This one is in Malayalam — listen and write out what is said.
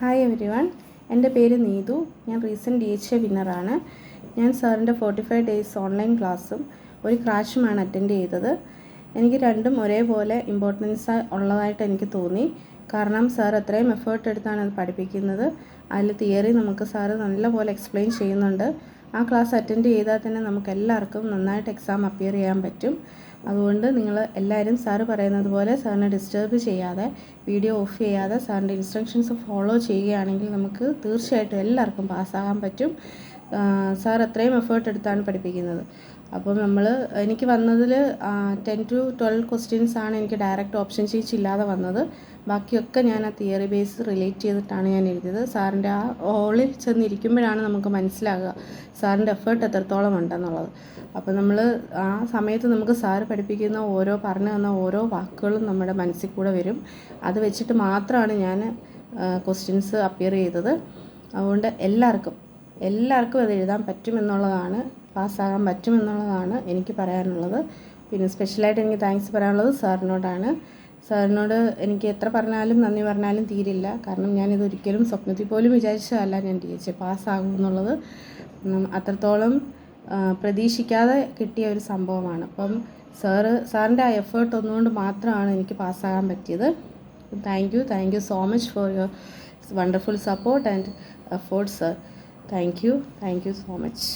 ഹായ് എവരി വൺ, എൻ്റെ പേര് നീതു. ഞാൻ റീസെൻറ്റ് DHA വിന്നറാണ്. ഞാൻ സാറിൻ്റെ 45 ഡേയ്സ് ഓൺലൈൻ ക്ലാസ്സും ഒരു ക്രാഷുമാണ് അറ്റൻഡ് ചെയ്തത്. എനിക്ക് രണ്ടും ഒരേപോലെ ഇമ്പോർട്ടൻസ് ഉള്ളതായിട്ട് എനിക്ക് തോന്നി. കാരണം സാർ അത്രയും എഫേർട്ട് എടുത്താണ് അത് പഠിപ്പിക്കുന്നത്. അതിൽ തിയറി നമുക്ക് സാറ് നല്ലപോലെ എക്സ്പ്ലെയിൻ ചെയ്യുന്നുണ്ട്. ആ ക്ലാസ് അറ്റൻഡ് ചെയ്താൽ തന്നെ നമുക്ക് എല്ലാവർക്കും നന്നായിട്ട് എക്സാം അപ്പിയർ ചെയ്യാൻ പറ്റും. അതുകൊണ്ട് നിങ്ങൾ എല്ലാവരും സാറ് പറയുന്നത് പോലെ സാറിനെ ഡിസ്റ്റർബ് ചെയ്യാതെ, വീഡിയോ ഓഫ് ചെയ്യാതെ സാറിൻ്റെ ഇൻസ്ട്രക്ഷൻസ് ഫോളോ ചെയ്യുകയാണെങ്കിൽ നമുക്ക് തീർച്ചയായിട്ടും എല്ലാവർക്കും പാസ്സാകാൻ പറ്റും. സാർ അത്രയും എഫേർട്ട് എടുത്താണ് പഠിപ്പിക്കുന്നത്. അപ്പോൾ എനിക്ക് വന്നതിൽ 10 to 12 ക്വസ്റ്റ്യൻസ് ആണ് എനിക്ക് ഡയറക്റ്റ് ഓപ്ഷൻ ചേഞ്ച് ഇല്ലാതെ വന്നത്. ബാക്കിയൊക്കെ ഞാൻ ആ തിയറി ബേസ് റിലേറ്റ് ചെയ്തിട്ടാണ് ഞാൻ എഴുതിയത്. സാറിൻ്റെ ആ ഹോളിൽ ചെന്നിരിക്കുമ്പോഴാണ് നമുക്ക് മനസ്സിലാകുക സാറിൻ്റെ എഫേർട്ട് എത്രത്തോളം ഉണ്ടെന്നുള്ളത്. അപ്പോൾ ആ സമയത്ത് നമുക്ക് സാറ് പഠിപ്പിക്കുന്ന പറഞ്ഞു തന്ന ഓരോ വാക്കുകളും നമ്മുടെ മനസ്സിൽ കൂടെ വരും. അത് വെച്ചിട്ട് മാത്രമാണ് ഞാൻ ക്വസ്റ്റ്യൻസ് അപ്പിയർ ചെയ്തത്. അതുകൊണ്ട് എല്ലാവർക്കും അത് എഴുതാൻ പറ്റുമെന്നുള്ളതാണ്, പാസ്സാകാൻ പറ്റുമെന്നുള്ളതാണ് എനിക്ക് പറയാനുള്ളത്. പിന്നെ സ്പെഷ്യലായിട്ട് എനിക്ക് താങ്ക്സ് പറയാനുള്ളത് സാറിനോടാണ്. സാറിനോട് എനിക്ക് എത്ര പറഞ്ഞാലും നന്ദി പറഞ്ഞാലും തീരില്ല. കാരണം ഞാനിതൊരിക്കലും സ്വപ്നത്തിൽ പോലും വിചാരിച്ചതല്ല ഞാൻ DHA പാസ്സാകുമെന്നുള്ളത്. അത്രത്തോളം പ്രതീക്ഷിക്കാതെ കിട്ടിയ ഒരു സംഭവമാണ്. അപ്പം സാറിൻ്റെ ആ എഫേർട്ട് ഒന്നുകൊണ്ട് മാത്രമാണ് എനിക്ക് പാസ്സാകാൻ പറ്റിയത്. Thank you so much for your wonderful support and effort, sir. Thank you so much.